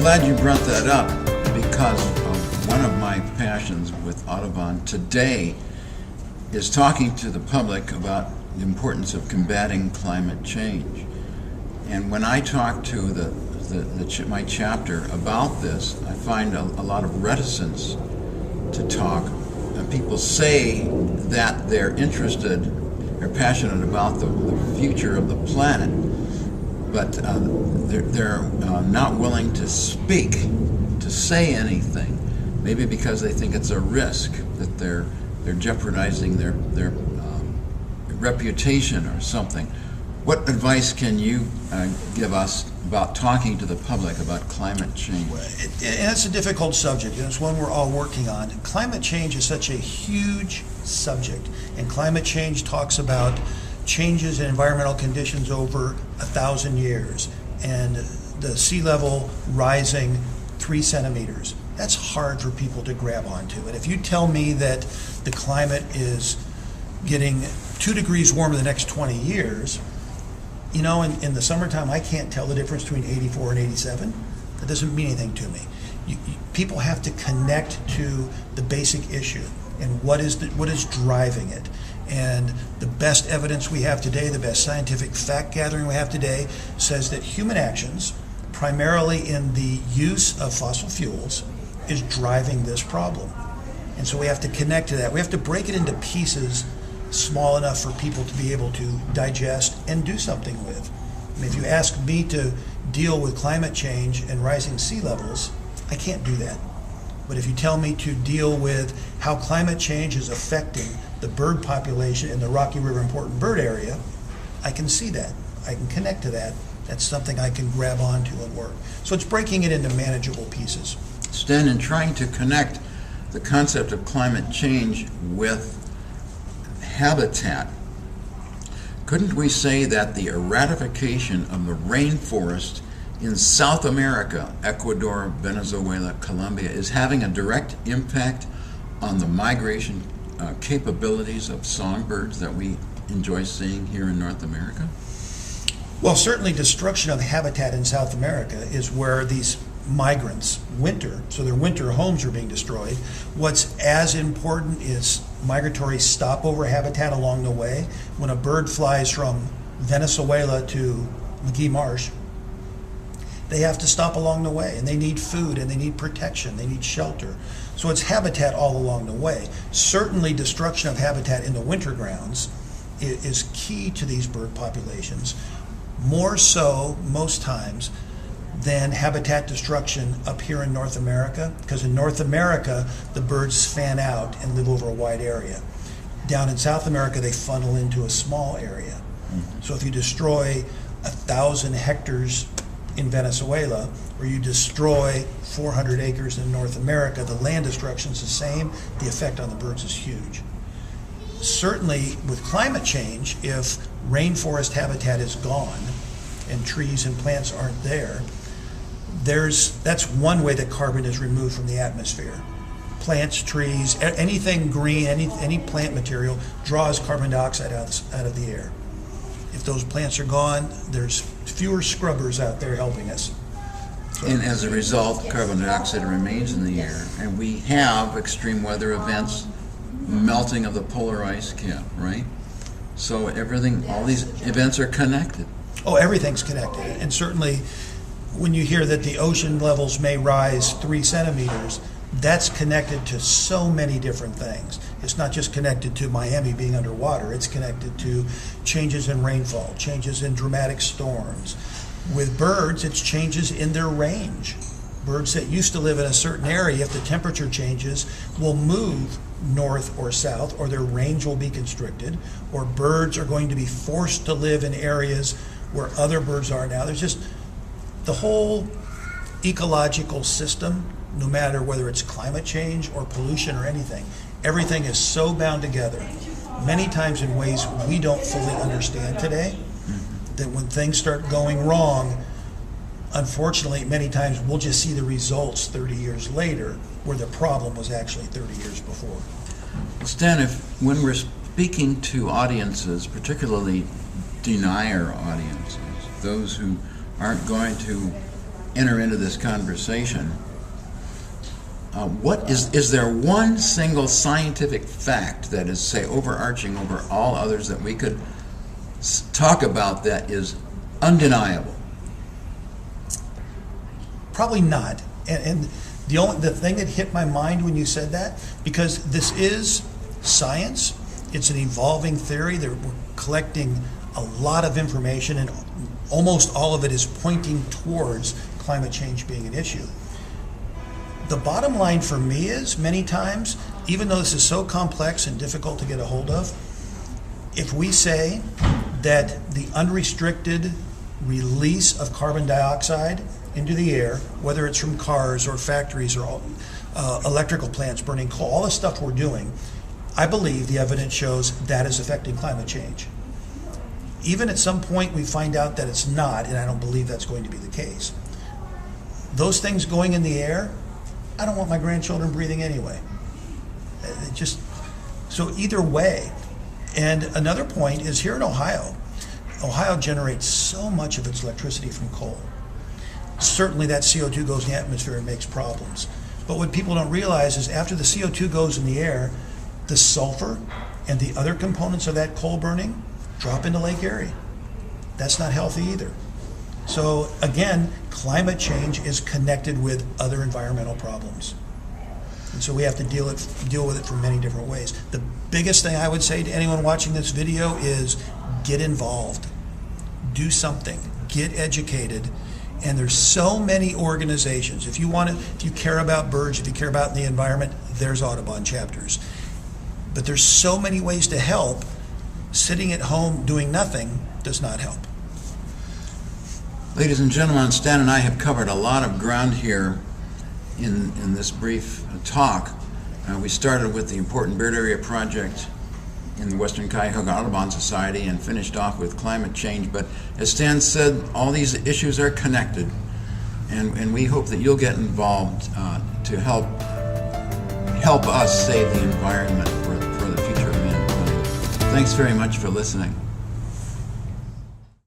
glad you brought that up because one of my passions with Audubon today is talking to the public about the importance of combating climate change. And when I talk to my chapter about this, I find a lot of reticence to talk. And people say that they're interested, they're passionate about the future of the planet, but they're not willing to speak, to say anything, maybe because they think it's a risk, that they're jeopardizing their reputation or something. What advice can you give us about talking to the public about climate change? It's a difficult subject, and it's one we're all working on. Climate change is such a huge subject, and climate change talks about changes in environmental conditions over 1,000 years, and the sea level rising 3 centimeters. That's hard for people to grab onto. And if you tell me that the climate is getting 2 degrees warmer the next 20 years, you know, in the summertime, I can't tell the difference between 84 and 87. That doesn't mean anything to me. People have to connect to the basic issue and what is driving it. And the best evidence we have today, the best scientific fact gathering we have today, says that human actions, primarily in the use of fossil fuels, is driving this problem. And so we have to connect to that. We have to break it into pieces small enough for people to be able to digest and do something with. I mean, if you ask me to deal with climate change and rising sea levels, I can't do that. But if you tell me to deal with how climate change is affecting the bird population in the Rocky River Important Bird Area, I can see that. I can connect to that. That's something I can grab onto and work. So it's breaking it into manageable pieces. Stan, in trying to connect the concept of climate change with habitat, couldn't we say that the eradication of the rainforest in South America, Ecuador, Venezuela, Colombia, is having a direct impact on the migration capabilities of songbirds that we enjoy seeing here in North America? Well, certainly destruction of habitat in South America is where these migrants winter, so their winter homes are being destroyed. What's as important is migratory stopover habitat along the way. When a bird flies from Venezuela to McGee Marsh, they have to stop along the way, and they need food, and they need protection, they need shelter. So it's habitat all along the way. Certainly destruction of habitat in the winter grounds is key to these bird populations, more so most times than habitat destruction up here in North America, because in North America the birds fan out and live over a wide area. Down in South America they funnel into a small area. So if you destroy 1,000 hectares in Venezuela, or you destroy 400 acres in North America, the land destruction is the same, the effect on the birds is huge. Certainly with climate change, if rainforest habitat is gone and trees and plants aren't there, that's one way that carbon is removed from the atmosphere. Plants, trees, anything green, any plant material draws carbon dioxide out of the air. If those plants are gone, there's fewer scrubbers out there helping us. So, and as a result, carbon dioxide remains in the air, and we have extreme weather events, melting of the polar ice cap, right? So everything, all these events are connected. Oh, everything's connected. And certainly when you hear that the ocean levels may rise 3 centimeters, that's connected to so many different things. It's not just connected to Miami being underwater, it's connected to changes in rainfall, changes in dramatic storms. With birds, it's changes in their range. Birds that used to live in a certain area, if the temperature changes, will move north or south, or their range will be constricted, or birds are going to be forced to live in areas where other birds are now. There's just the whole ecological system, no matter whether it's climate change or pollution or anything, everything is so bound together, many times in ways we don't fully understand today, that when things start going wrong, unfortunately, many times we'll just see the results 30 years later, where the problem was actually 30 years before. Well, Stan, when we're speaking to audiences, particularly denier audiences, those who aren't going to enter into this conversation, is there one single scientific fact that is, say, overarching over all others that we could talk about that is undeniable? Probably not. And the thing that hit my mind when you said that, because this is science, it's an evolving theory that we're collecting a lot of information, and almost all of it is pointing towards climate change being an issue. The bottom line for me is, many times, even though this is so complex and difficult to get a hold of, if we say that the unrestricted release of carbon dioxide into the air, whether it's from cars or factories or electrical plants burning coal, all the stuff we're doing, I believe the evidence shows that is affecting climate change. Even at some point we find out that it's not, and I don't believe that's going to be the case. Those things going in the air, I don't want my grandchildren breathing anyway. So either way. And another point is, here in Ohio, Ohio generates so much of its electricity from coal. Certainly that CO2 goes in the atmosphere and makes problems. But what people don't realize is, after the CO2 goes in the air, the sulfur and the other components of that coal burning drop into Lake Erie. That's not healthy either. So again, climate change is connected with other environmental problems. And so we have to deal with it from many different ways. The biggest thing I would say to anyone watching this video is, get involved. Do something. Get educated. And there's so many organizations. If you care about birds, if you care about the environment, there's Audubon chapters. But there's so many ways to help. Sitting at home doing nothing does not help. Ladies and gentlemen, Stan and I have covered a lot of ground here in this brief talk. We started with the important bird area project in the Western Cuyahoga Audubon Society and finished off with climate change. But as Stan said, all these issues are connected, and we hope that you'll get involved to help us save the environment for the future of mankind. Thanks very much for listening.